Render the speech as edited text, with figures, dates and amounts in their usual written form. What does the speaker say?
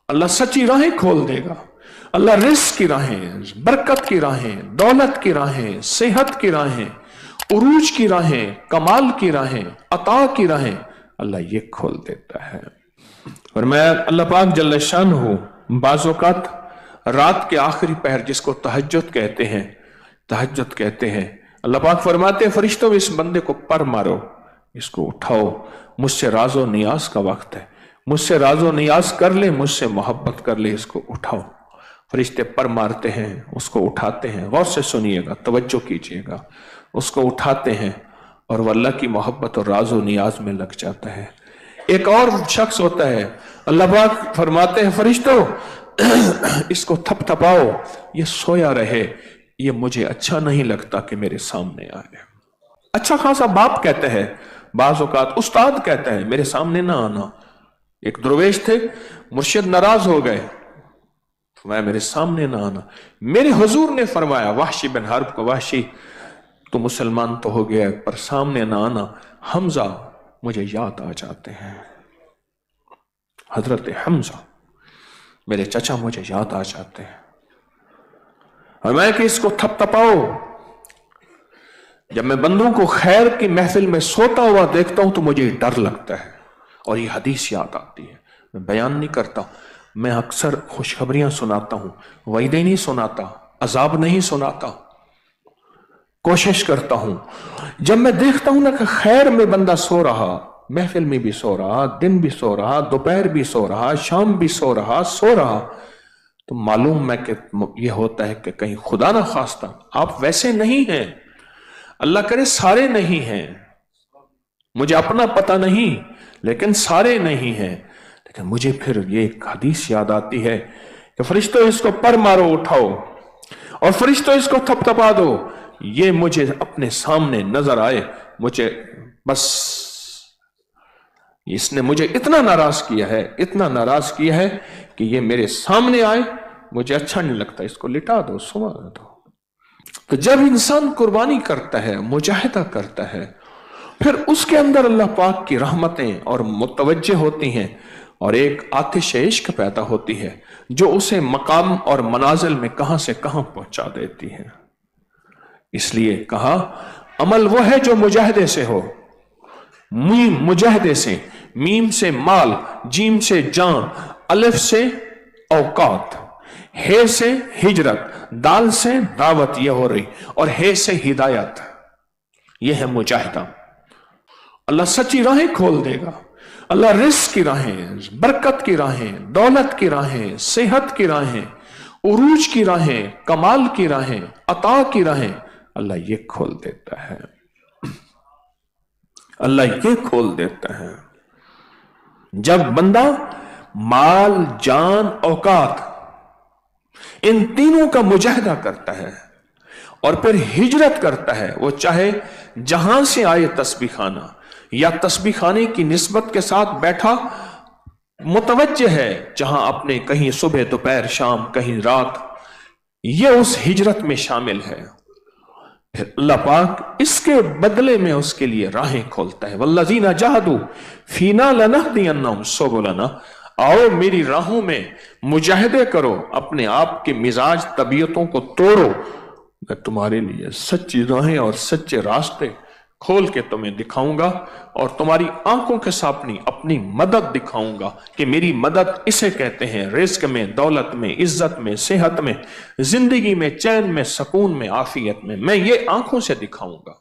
اللہ سچی راہیں کھول دے گا. اللہ رزق کی راہیں، برکت کی راہیں، دولت کی راہیں، صحت کی راہیں، عروج کی راہیں، کمال کی راہیں، عطا کی راہیں اللہ یہ کھول دیتا ہے. اور میں اللہ پاک جل شانہ بعض اوقات رات کے آخری پہر جس کو تہجد کہتے ہیں اللہ پاک فرماتے ہیں فرشتوں اس بندے کو پر مارو، اس کو اٹھاؤ، مجھ سے راز و نیاز کا وقت ہے، مجھ سے راز و نیاز کر لے، مجھ سے محبت کر لے، اس کو اٹھاؤ. فرشتے پر مارتے ہیں، اس کو اٹھاتے ہیں. غور سے سنیے گا، توجہ کیجئے گا. اس کو اٹھاتے ہیں اور وہ اللہ کی محبت اور راز و نیاز میں لگ جاتا ہے. ایک اور شخص ہوتا ہے، اللہ پاک فرماتے ہیں فرشتوں اس کو تھپ تھپاؤ، یہ سویا رہے، یہ مجھے اچھا نہیں لگتا کہ میرے سامنے آئے. اچھا خاصا باپ کہتے ہیں، بعض اوقات استاد کہتا ہے میرے سامنے نہ آنا. ایک درویش تھے، مرشد ناراض ہو گئے، فرمایا میرے سامنے نہ آنا. میرے حضور نے فرمایا وحشی بن حرب کو، وحشی تو مسلمان تو ہو گیا پر سامنے نہ آنا. حمزہ مجھے یاد آ جاتے ہیں، حضرت حمزہ میرے چچا مجھے یاد آ جاتے ہیں. اور میں کہ اس کو تھپ تھپاؤ. جب میں بندوں کو خیر کی محفل میں سوتا ہوا دیکھتا ہوں تو مجھے ڈر لگتا ہے اور یہ حدیث یاد آتی ہے. میں بیان نہیں کرتا، میں اکثر خوشخبریاں سناتا ہوں، وعدے نہیں سناتا، عذاب نہیں سناتا. کوشش کرتا ہوں جب میں دیکھتا ہوں نا کہ خیر میں بندہ سو رہا، محفل میں بھی سو رہا، دن بھی سو رہا، دوپہر بھی سو رہا، شام بھی سو رہا، تو معلوم میں کہ یہ ہوتا ہے کہ کہیں خدا نہ خواستہ آپ ویسے نہیں ہیں. اللہ کرے سارے نہیں ہیں، مجھے اپنا پتہ نہیں لیکن سارے نہیں ہیں. لیکن مجھے پھر یہ ایک حدیث یاد آتی ہے کہ فرشتوں اس کو پر مارو، اٹھاؤ، اور فرشتوں اس کو تھپ تھپا دو، یہ مجھے اپنے سامنے نظر آئے. مجھے بس اس نے مجھے اتنا ناراض کیا ہے کہ یہ میرے سامنے آئے، مجھے اچھا نہیں لگتا، اس کو لٹا دو، سوا دو. تو جب انسان قربانی کرتا ہے، مجاہدہ کرتا ہے، پھر اس کے اندر اللہ پاک کی رحمتیں اور متوجہ ہوتی ہیں اور ایک آتش عشق پیدا ہوتی ہے جو اسے مقام اور منازل میں کہاں سے کہاں پہنچا دیتی ہے. اس لیے کہا عمل وہ ہے جو مجاہدے سے ہو. مجاہدے سے، میم سے مال، جیم سے جان، الف سے اوقات، ہے سے ہجرت، دال سے دعوت یہ ہو رہی، اور ہے سے ہدایت. یہ ہے مجاہدہ. اللہ سچی راہیں کھول دے گا. اللہ رزق کی راہیں، برکت کی راہیں، دولت کی راہیں، صحت کی راہیں، عروج کی راہیں، کمال کی راہیں، عطا کی راہیں اللہ یہ کھول دیتا ہے. اللہ یہ کھول دیتا ہے. جب بندہ مال، جان، اوقات ان تینوں کا مجاہدہ کرتا ہے اور پھر ہجرت کرتا ہے، وہ چاہے جہاں سے آئے تسبیح خانہ یا تسبیح خانے کی نسبت کے ساتھ بیٹھا متوجہ ہے جہاں اپنے کہیں صبح دوپہر شام کہیں رات، یہ اس ہجرت میں شامل ہے. پھر اللہ پاک اس کے بدلے میں اس کے لیے راہیں کھولتا ہے. والذین جاہدوا فینا لنہدینہم سبلنا. آؤ میری راہوں میں مجاہدے کرو، اپنے آپ کے مزاج طبیعتوں کو توڑو، میں تمہارے لیے سچی راہیں اور سچے راستے کھول کے تمہیں دکھاؤں گا اور تمہاری آنکھوں کے سامنے اپنی مدد دکھاؤں گا کہ میری مدد اسے کہتے ہیں رزق میں، دولت میں، عزت میں، صحت میں، زندگی میں، چین میں، سکون میں، عافیت میں. میں یہ آنکھوں سے دکھاؤں گا.